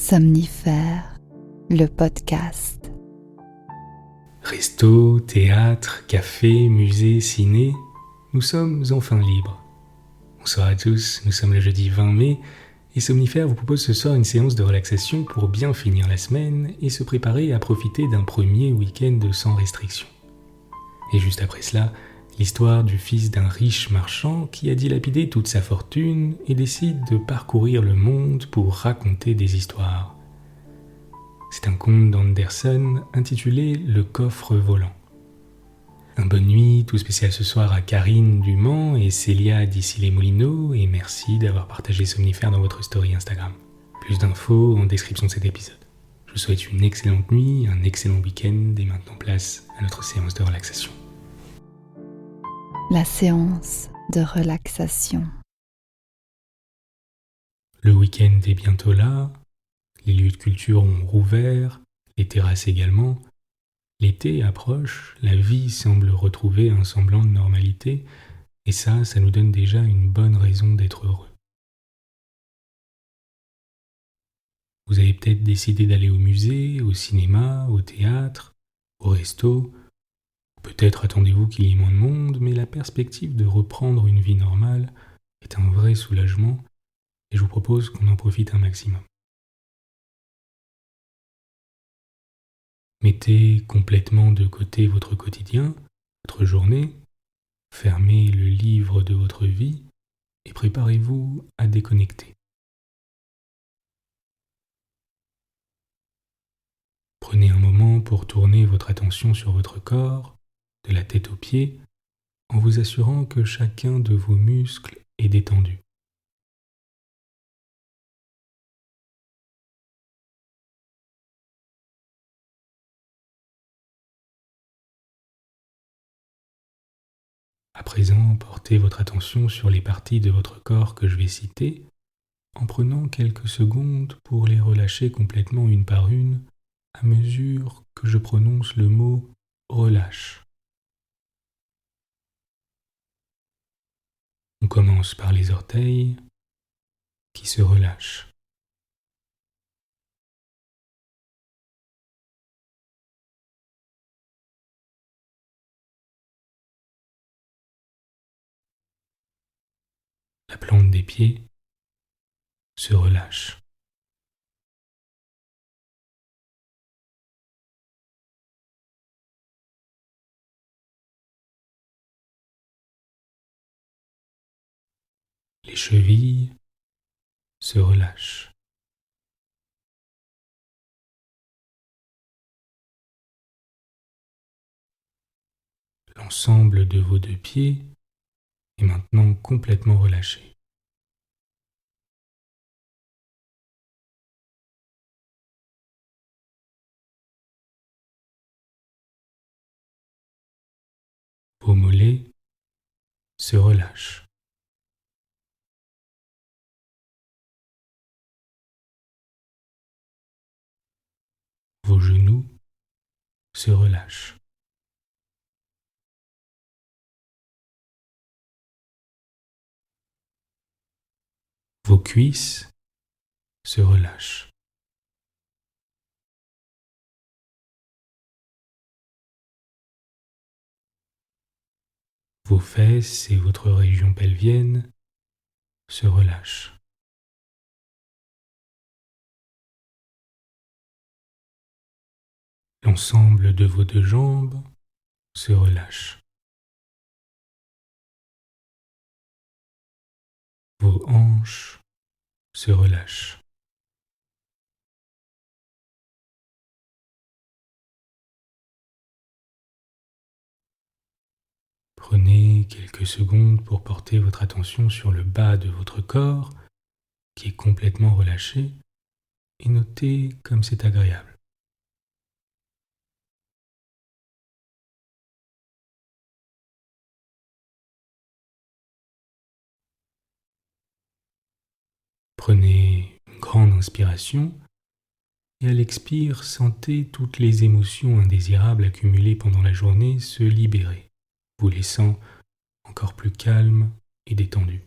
Somnifère, le podcast. Resto, théâtre, café, musée, ciné, nous sommes enfin libres. Bonsoir à tous, nous sommes le jeudi 20 mai et Somnifère vous propose ce soir une séance de relaxation pour bien finir la semaine et se préparer à profiter d'un premier week-end sans restriction. Et juste après cela, l'histoire du fils d'un riche marchand qui a dilapidé toute sa fortune et décide de parcourir le monde pour raconter des histoires. C'est un conte d'Anderson intitulé Le coffre volant. Un bonne nuit tout spécial ce soir à Karine du Mans et Célia d'Issy-les-Moulineaux et merci d'avoir partagé Somnifère dans votre story Instagram. Plus d'infos en description de cet épisode. Je vous souhaite une excellente nuit, un excellent week-end et maintenant place à notre séance de relaxation. La séance de relaxation. Le week-end est bientôt là, les lieux de culture ont rouvert, les terrasses également. L'été approche, la vie semble retrouver un semblant de normalité, et ça nous donne déjà une bonne raison d'être heureux. Vous avez peut-être décidé d'aller au musée, au cinéma, au théâtre, au resto. Peut-être attendez-vous qu'il y ait moins de monde, mais la perspective de reprendre une vie normale est un vrai soulagement, et je vous propose qu'on en profite un maximum. Mettez complètement de côté votre quotidien, votre journée, fermez le livre de votre vie et préparez-vous à déconnecter. Prenez un moment pour tourner votre attention sur votre corps, de la tête aux pieds, en vous assurant que chacun de vos muscles est détendu. À présent, portez votre attention sur les parties de votre corps que je vais citer, en prenant quelques secondes pour les relâcher complètement une par une, à mesure que je prononce le mot « relâche ». On commence par les orteils qui se relâchent. La plante des pieds se relâche. Les chevilles se relâchent. L'ensemble de vos deux pieds est maintenant complètement relâché. Vos mollets se relâchent. Vos genoux se relâchent. Vos cuisses se relâchent. Vos fesses et votre région pelvienne se relâchent. L'ensemble de vos deux jambes se relâche. Vos hanches se relâchent. Prenez quelques secondes pour porter votre attention sur le bas de votre corps qui est complètement relâché et notez comme c'est agréable. Prenez une grande inspiration et à l'expire, sentez toutes les émotions indésirables accumulées pendant la journée se libérer, vous laissant encore plus calme et détendu.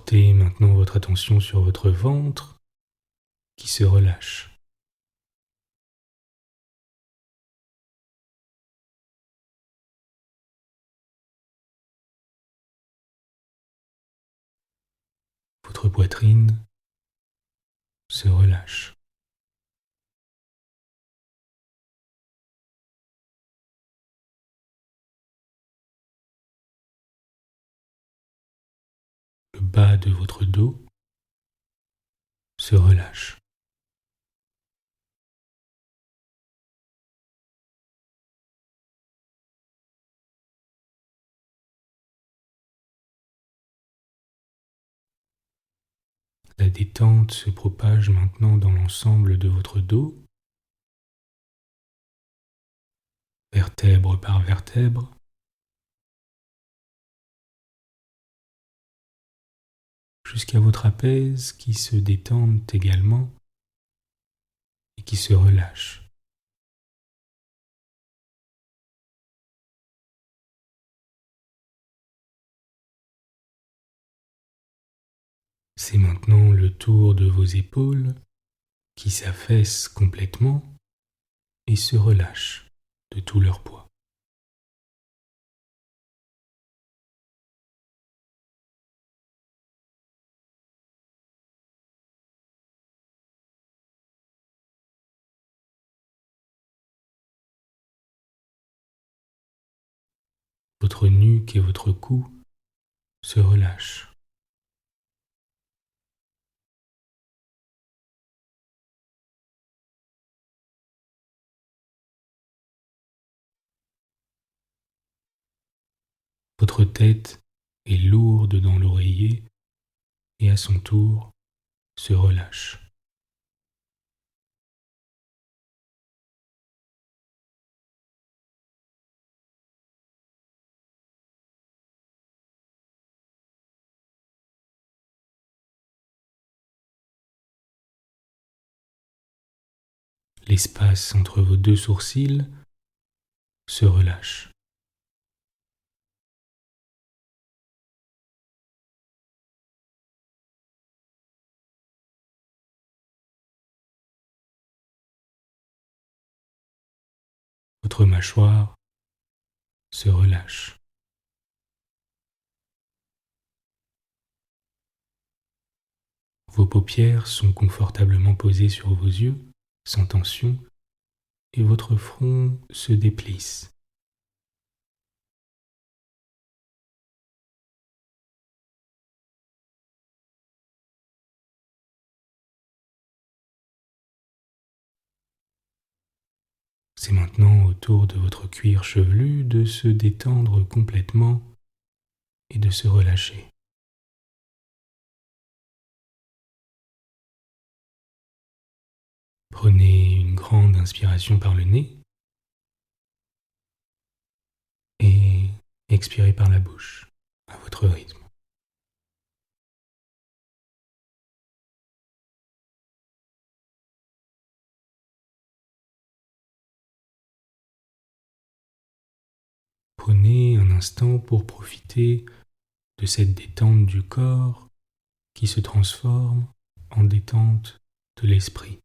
Portez maintenant votre attention sur votre ventre qui se relâche. Votre poitrine se relâche. Le bas de votre dos se relâche. La détente se propage maintenant dans l'ensemble de votre dos, vertèbre par vertèbre, jusqu'à vos trapèzes qui se détendent également et qui se relâchent. C'est maintenant le tour de vos épaules qui s'affaissent complètement et se relâchent de tout leur poids. Votre nuque et votre cou se relâchent. Votre tête est lourde dans l'oreiller et à son tour se relâche. L'espace entre vos deux sourcils se relâche. Votre mâchoire se relâche. Vos paupières sont confortablement posées sur vos yeux, sans tension, et votre front se déplisse. C'est maintenant au tour de votre cuir chevelu de se détendre complètement et de se relâcher. Prenez une grande inspiration par le nez et expirez par la bouche, à votre rythme. Prenez un instant pour profiter de cette détente du corps qui se transforme en détente de l'esprit.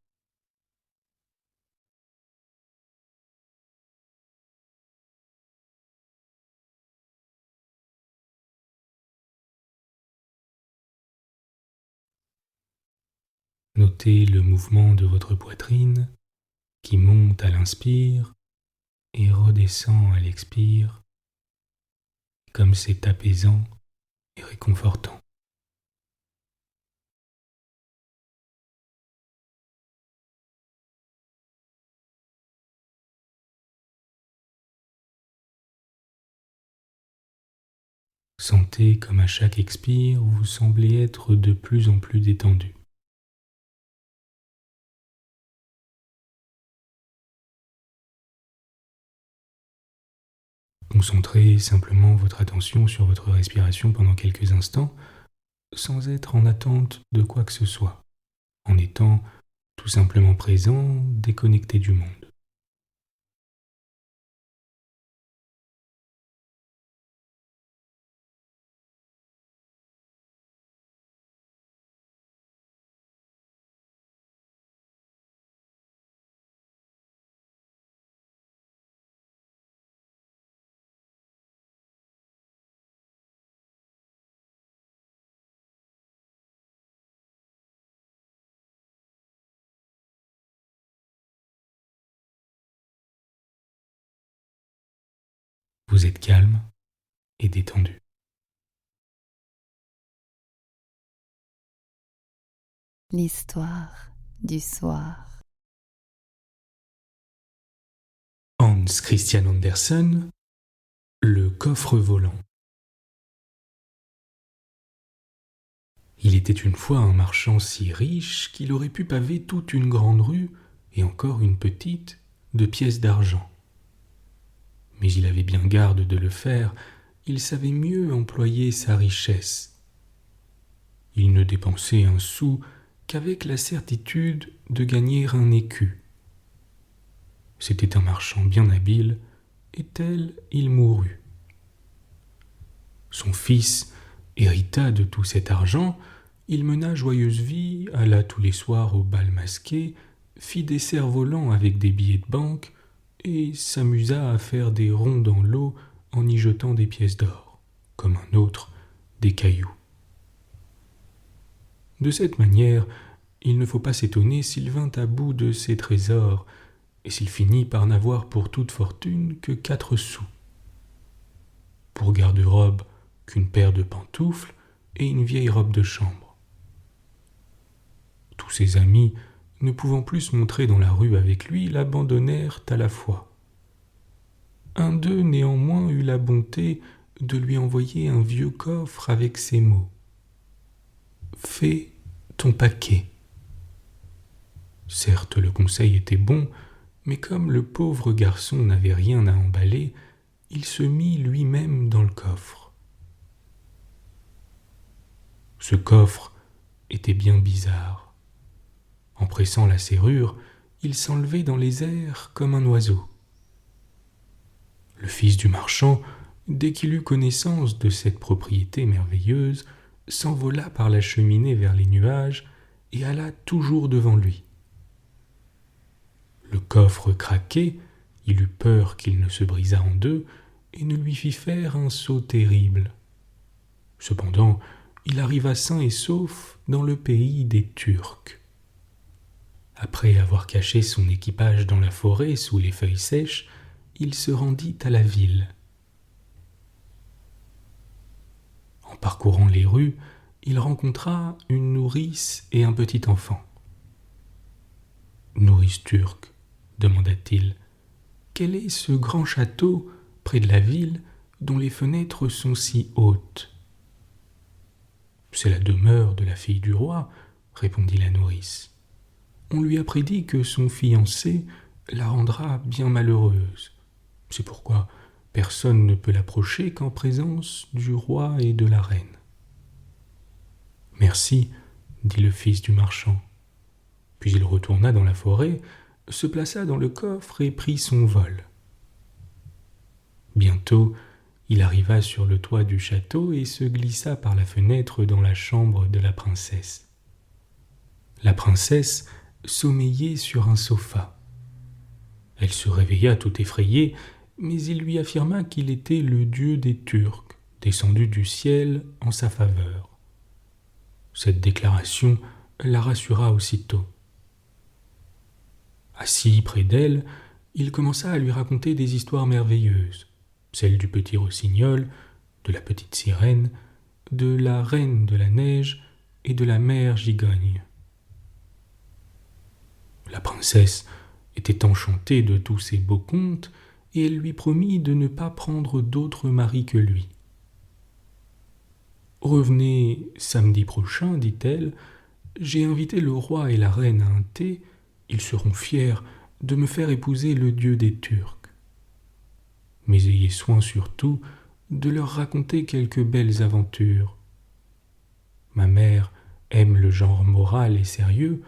Notez le mouvement de votre poitrine qui monte à l'inspire et redescend à l'expire, comme c'est apaisant et réconfortant. Sentez comme à chaque expire, vous semblez être de plus en plus détendu. Concentrez simplement votre attention sur votre respiration pendant quelques instants, sans être en attente de quoi que ce soit, en étant tout simplement présent, déconnecté du monde. Vous êtes calme et détendu. L'histoire du soir. Hans Christian Andersen, le coffre volant. Il était une fois un marchand si riche qu'il aurait pu paver toute une grande rue, et encore une petite, de pièces d'argent. Mais il avait bien garde de le faire, il savait mieux employer sa richesse. Il ne dépensait un sou qu'avec la certitude de gagner un écu. C'était un marchand bien habile, et tel il mourut. Son fils hérita de tout cet argent, il mena joyeuse vie, alla tous les soirs au bal masqué, fit des cerfs-volants avec des billets de banque, et s'amusa à faire des ronds dans l'eau en y jetant des pièces d'or, comme un autre des cailloux. De cette manière, il ne faut pas s'étonner s'il vint à bout de ses trésors, et s'il finit par n'avoir pour toute fortune que 4 sous. Pour garde-robe, qu'une paire de pantoufles et une vieille robe de chambre. Tous ses amis, ne pouvant plus se montrer dans la rue avec lui, l'abandonnèrent à la fois. Un d'eux néanmoins eut la bonté de lui envoyer un vieux coffre avec ces mots : « Fais ton paquet ». Certes, le conseil était bon, mais comme le pauvre garçon n'avait rien à emballer, il se mit lui-même dans le coffre. Ce coffre était bien bizarre. En pressant la serrure, il s'enlevait dans les airs comme un oiseau. Le fils du marchand, dès qu'il eut connaissance de cette propriété merveilleuse, s'envola par la cheminée vers les nuages et alla toujours devant lui. Le coffre craquait, il eut peur qu'il ne se brisât en deux et ne lui fit faire un saut terrible. Cependant, il arriva sain et sauf dans le pays des Turcs. Après avoir caché son équipage dans la forêt sous les feuilles sèches, il se rendit à la ville. En parcourant les rues, il rencontra une nourrice et un petit enfant. « Nourrice turque, demanda-t-il, quel est ce grand château près de la ville dont les fenêtres sont si hautes ? » « C'est la demeure de la fille du roi, répondit la nourrice. On lui a prédit que son fiancé la rendra bien malheureuse. C'est pourquoi personne ne peut l'approcher qu'en présence du roi et de la reine. Merci, dit le fils du marchand. Puis il retourna dans la forêt, se plaça dans le coffre et prit son vol. Bientôt, il arriva sur le toit du château et se glissa par la fenêtre dans la chambre de la princesse. La princesse sommeillait sur un sofa. Elle se réveilla tout effrayée, mais il lui affirma qu'il était le dieu des Turcs, descendu du ciel en sa faveur. Cette déclaration la rassura aussitôt. Assis près d'elle, il commença à lui raconter des histoires merveilleuses, celle du petit rossignol, de la petite sirène, de la reine de la neige et de la mère gigogne. La princesse était enchantée de tous ces beaux contes et elle lui promit de ne pas prendre d'autre mari que lui. « Revenez samedi prochain, dit-elle, j'ai invité le roi et la reine à un thé, ils seront fiers de me faire épouser le dieu des Turcs. Mais ayez soin surtout de leur raconter quelques belles aventures. Ma mère aime le genre moral et sérieux,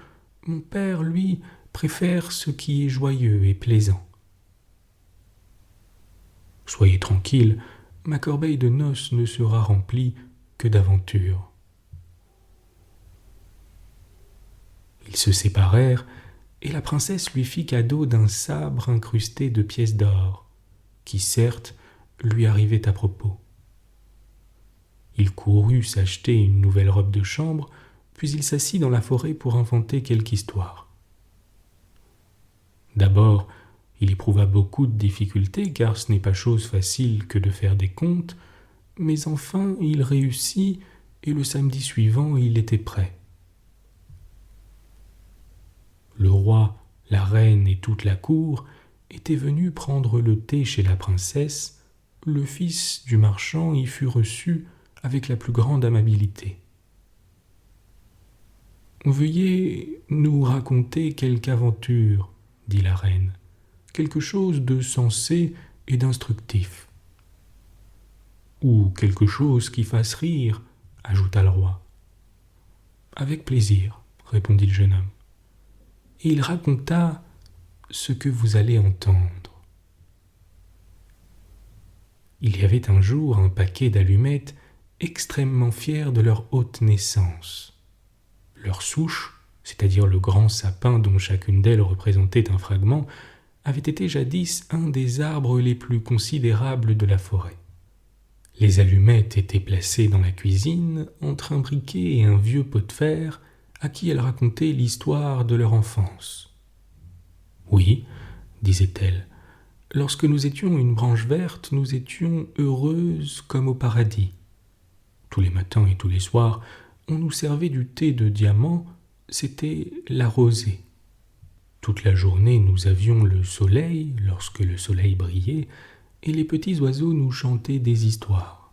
mon père, lui, préfère ce qui est joyeux et plaisant. Soyez tranquille, ma corbeille de noces ne sera remplie que d'aventures. » Ils se séparèrent, et la princesse lui fit cadeau d'un sabre incrusté de pièces d'or, qui certes lui arrivait à propos. Il courut s'acheter une nouvelle robe de chambre, puis il s'assit dans la forêt pour inventer quelque histoire. D'abord, Il éprouva beaucoup de difficultés, car ce n'est pas chose facile que de faire des comptes, mais enfin il réussit, et le samedi suivant il était prêt. Le roi, la reine et toute la cour étaient venus prendre le thé chez la princesse. Le fils du marchand y fut reçu avec la plus grande amabilité. « Veuillez nous raconter quelque aventure, » dit la reine, « quelque chose de sensé et d'instructif. »« Ou quelque chose qui fasse rire, » ajouta le roi. « Avec plaisir, » répondit le jeune homme. Et il raconta ce que vous allez entendre. Il y avait un jour un paquet d'allumettes extrêmement fiers de leur haute naissance. Leur souche, c'est-à-dire le grand sapin dont chacune d'elles représentait un fragment, avait été jadis un des arbres les plus considérables de la forêt. Les allumettes étaient placées dans la cuisine entre un briquet et un vieux pot de fer à qui elles racontaient l'histoire de leur enfance. « Oui, disait-elle, lorsque nous étions une branche verte, nous étions heureuses comme au paradis. Tous les matins et tous les soirs, on nous servait du thé de diamant, c'était la rosée. Toute la journée, nous avions le soleil, lorsque le soleil brillait, et les petits oiseaux nous chantaient des histoires.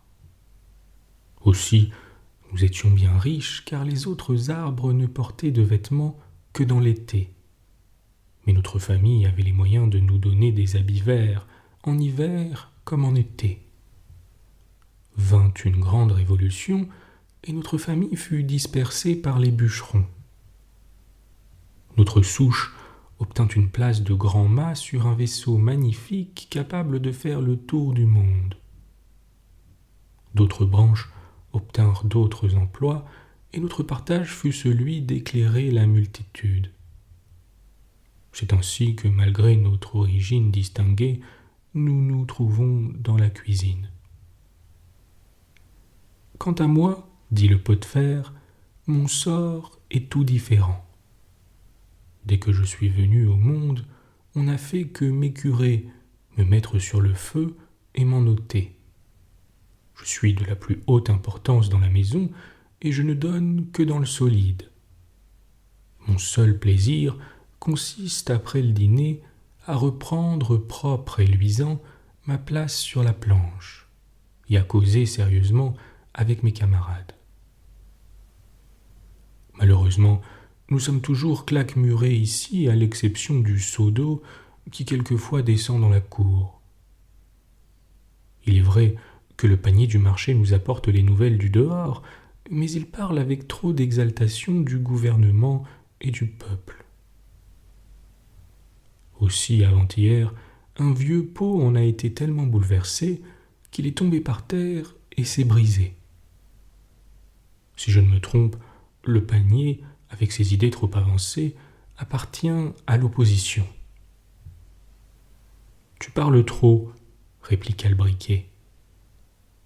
Aussi, nous étions bien riches, car les autres arbres ne portaient de vêtements que dans l'été. Mais notre famille avait les moyens de nous donner des habits verts, en hiver comme en été. Vint une grande révolution, et notre famille fut dispersée par les bûcherons. Notre souche obtint une place de grand mât sur un vaisseau magnifique capable de faire le tour du monde. D'autres branches obtinrent d'autres emplois, et notre partage fut celui d'éclairer la multitude. C'est ainsi que, malgré notre origine distinguée, nous nous trouvons dans la cuisine. Quant à moi, dit le pot de fer, mon sort est tout différent. Dès que je suis venu au monde, on n'a fait que m'écurer, me mettre sur le feu et m'en ôter. Je suis de la plus haute importance dans la maison et je ne donne que dans le solide. Mon seul plaisir consiste, après le dîner, à reprendre propre et luisant ma place sur la planche et à causer sérieusement avec mes camarades. Malheureusement, nous sommes toujours claquemurés ici, à l'exception du seau d'eau qui quelquefois descend dans la cour. Il est vrai que le panier du marché nous apporte les nouvelles du dehors, mais il parle avec trop d'exaltation du gouvernement et du peuple. Aussi, avant-hier, un vieux pot en a été tellement bouleversé qu'il est tombé par terre et s'est brisé. Si je ne me trompe, le panier, avec ses idées trop avancées, appartient à l'opposition. « Tu parles trop, » répliqua le briquet.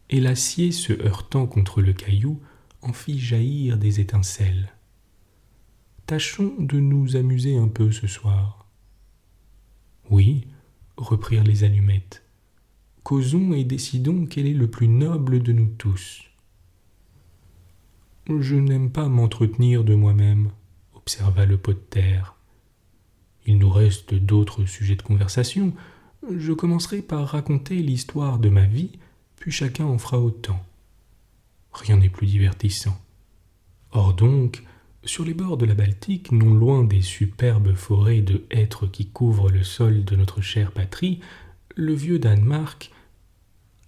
Et l'acier, se heurtant contre le caillou, en fit jaillir des étincelles. « Tâchons de nous amuser un peu ce soir. »« Oui, » reprirent les allumettes. « Causons et décidons quel est le plus noble de nous tous. » « Je n'aime pas m'entretenir de moi-même, » observa le pot de terre. « Il nous reste d'autres sujets de conversation. Je commencerai par raconter l'histoire de ma vie, puis chacun en fera autant. Rien n'est plus divertissant. Or donc, sur les bords de la Baltique, non loin des superbes forêts de hêtres qui couvrent le sol de notre chère patrie, le vieux Danemark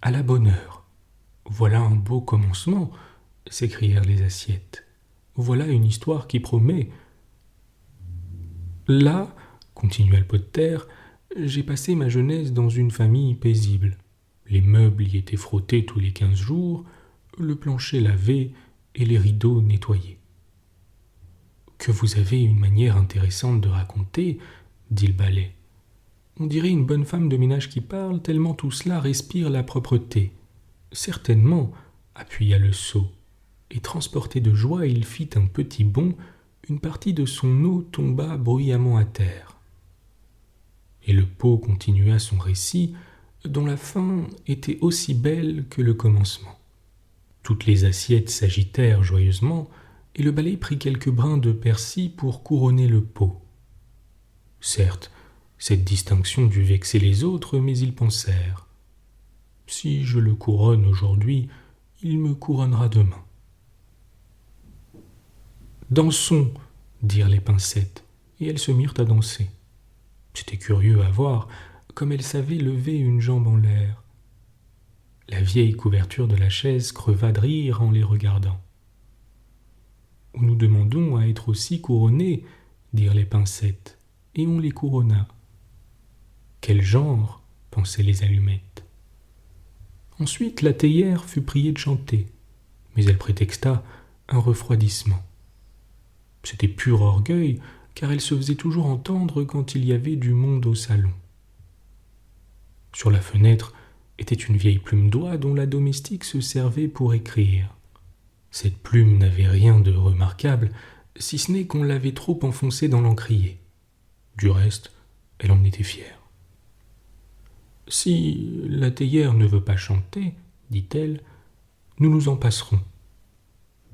a la bonne heure. Voilà un beau commencement, s'écrièrent les assiettes. Voilà une histoire qui promet. Là, continua le pot de terre, j'ai passé ma jeunesse dans une famille paisible. Les meubles y étaient frottés tous les 15 jours, le plancher lavé et les rideaux nettoyés. Que vous avez une manière intéressante de raconter, dit le balai. On dirait une bonne femme de ménage qui parle, tellement tout cela respire la propreté. Certainement, appuya le sot. Et transporté de joie, il fit un petit bond, une partie de son eau tomba bruyamment à terre. Et le pot continua son récit, dont la fin était aussi belle que le commencement. Toutes les assiettes s'agitèrent joyeusement, et le balai prit quelques brins de persil pour couronner le pot. Certes, cette distinction dut vexer les autres, mais ils pensèrent « Si je le couronne aujourd'hui, il me couronnera demain. » « Dansons !» dirent les pincettes, et elles se mirent à danser. C'était curieux à voir, comme elles savaient lever une jambe en l'air. La vieille couverture de la chaise creva de rire en les regardant. « Nous demandons à être aussi couronnés, dirent les pincettes, et on les couronna. Quel genre, pensaient les allumettes. Ensuite, la théière fut priée de chanter, mais elle prétexta un refroidissement. C'était pur orgueil, car elle se faisait toujours entendre quand il y avait du monde au salon. Sur la fenêtre était une vieille plume d'oie dont la domestique se servait pour écrire. Cette plume n'avait rien de remarquable, si ce n'est qu'on l'avait trop enfoncée dans l'encrier. Du reste, elle en était fière. « Si la théière ne veut pas chanter, dit-elle, nous nous en passerons.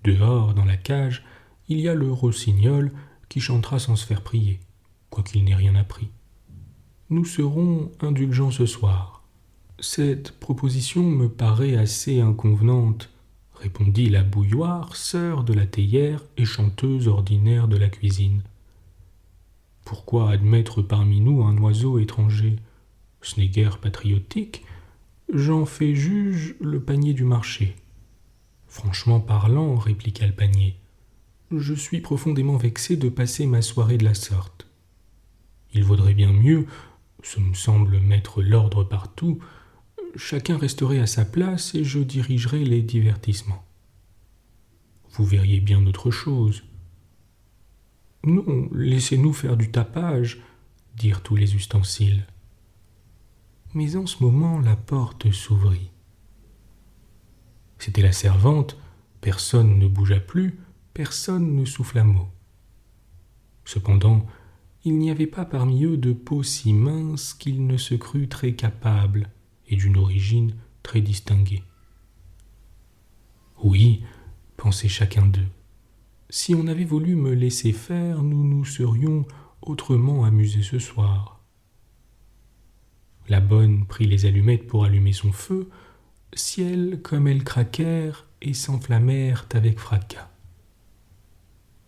Dehors, dans la cage, il y a le rossignol qui chantera sans se faire prier, quoiqu'il n'ait rien appris. Nous serons indulgents ce soir. » « Cette proposition me paraît assez inconvenante, » répondit la bouilloire, sœur de la théière et chanteuse ordinaire de la cuisine. « Pourquoi admettre parmi nous un oiseau étranger ? Ce n'est guère patriotique. J'en fais juge le panier du marché. » « Franchement parlant, répliqua le panier, je suis profondément vexé de passer ma soirée de la sorte. Il vaudrait bien mieux, ce me semble mettre l'ordre partout, chacun resterait à sa place et je dirigerais les divertissements. Vous verriez bien autre chose. Non, laissez-nous faire du tapage, dirent tous les ustensiles. Mais en ce moment, la porte s'ouvrit. C'était la servante, personne ne bougea plus, personne ne souffla mot. Cependant, il n'y avait pas parmi eux de peau si mince qu'il ne se crût très capable et d'une origine très distinguée. Oui, pensait chacun d'eux, si on avait voulu me laisser faire, nous nous serions autrement amusés ce soir. La bonne prit les allumettes pour allumer son feu, si elles, comme elles craquèrent et s'enflammèrent avec fracas.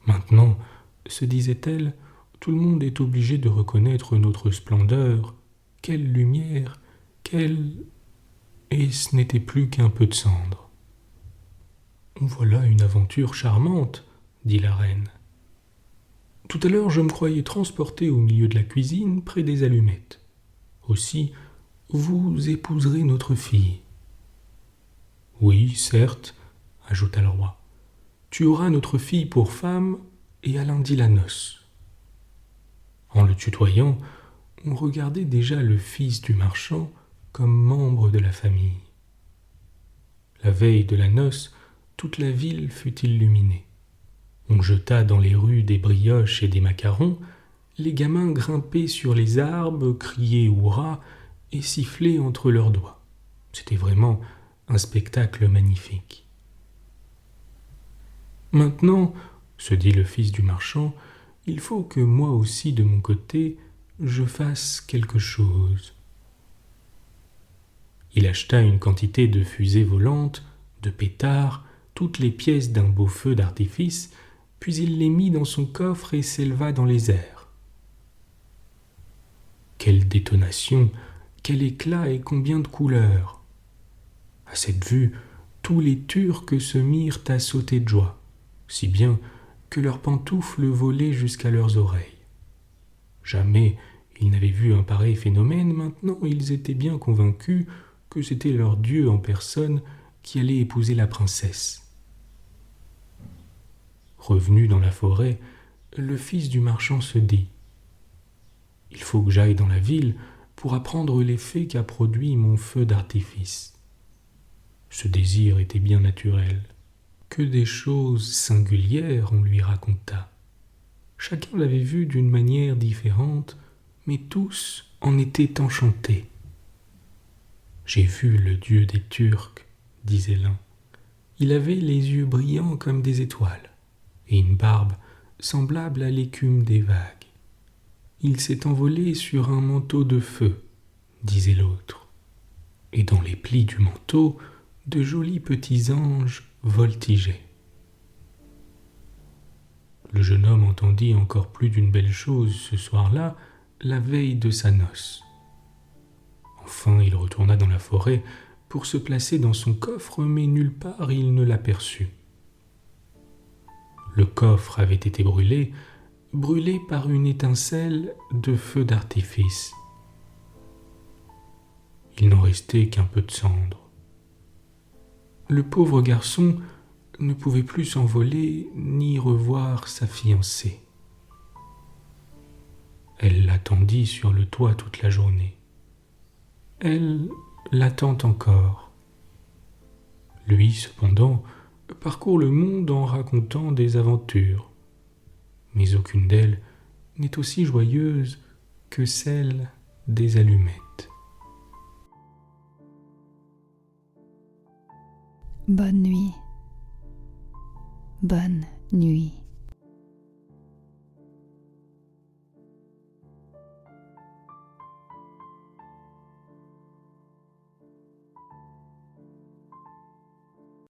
Maintenant, se disait-elle, tout le monde est obligé de reconnaître notre splendeur. Quelle lumière, quelle... Et ce n'était plus qu'un peu de cendre. Voilà une aventure charmante, dit la reine. Tout à l'heure, je me croyais transportée au milieu de la cuisine, près des allumettes. Aussi, vous épouserez notre fille. Oui, certes, ajouta le roi. Tu auras notre fille pour femme et à lundi la noce. En le tutoyant, on regardait déjà le fils du marchand comme membre de la famille. La veille de la noce, toute la ville fut illuminée. On jeta dans les rues des brioches et des macarons, les gamins grimpaient sur les arbres, criaient hurrah et sifflaient entre leurs doigts. C'était vraiment un spectacle magnifique. Maintenant, se dit le fils du marchand, il faut que moi aussi de mon côté, je fasse quelque chose. Il acheta une quantité de fusées volantes, de pétards, toutes les pièces d'un beau feu d'artifice, puis il les mit dans son coffre et s'éleva dans les airs. Quelle détonation, quel éclat et combien de couleurs! À cette vue, tous les Turcs se mirent à sauter de joie, si bien que leurs pantoufles volaient jusqu'à leurs oreilles. Jamais ils n'avaient vu un pareil phénomène, maintenant ils étaient bien convaincus que c'était leur dieu en personne qui allait épouser la princesse. Revenu dans la forêt, le fils du marchand se dit « Il faut que j'aille dans la ville pour apprendre l'effet qu'a produit mon feu d'artifice. » Ce désir était bien naturel. Que des choses singulières on lui raconta. Chacun l'avait vu d'une manière différente, mais tous en étaient enchantés. « J'ai vu le dieu des Turcs, disait l'un. Il avait les yeux brillants comme des étoiles, et une barbe semblable à l'écume des vagues. Il s'est envolé sur un manteau de feu, disait l'autre, et dans les plis du manteau, de jolis petits anges voltigeaient. » Le jeune homme entendit encore plus d'une belle chose ce soir-là, la veille de sa noce. Enfin, il retourna dans la forêt pour se placer dans son coffre, mais nulle part il ne l'aperçut. Le coffre avait été brûlé par une étincelle de feu d'artifice. Il n'en restait qu'un peu de cendre. Le pauvre garçon ne pouvait plus s'envoler ni revoir sa fiancée. Elle l'attendit sur le toit toute la journée. Elle l'attend encore. Lui, cependant, parcourt le monde en racontant des aventures, mais aucune d'elles n'est aussi joyeuse que celle des allumettes. Bonne nuit. Bonne nuit.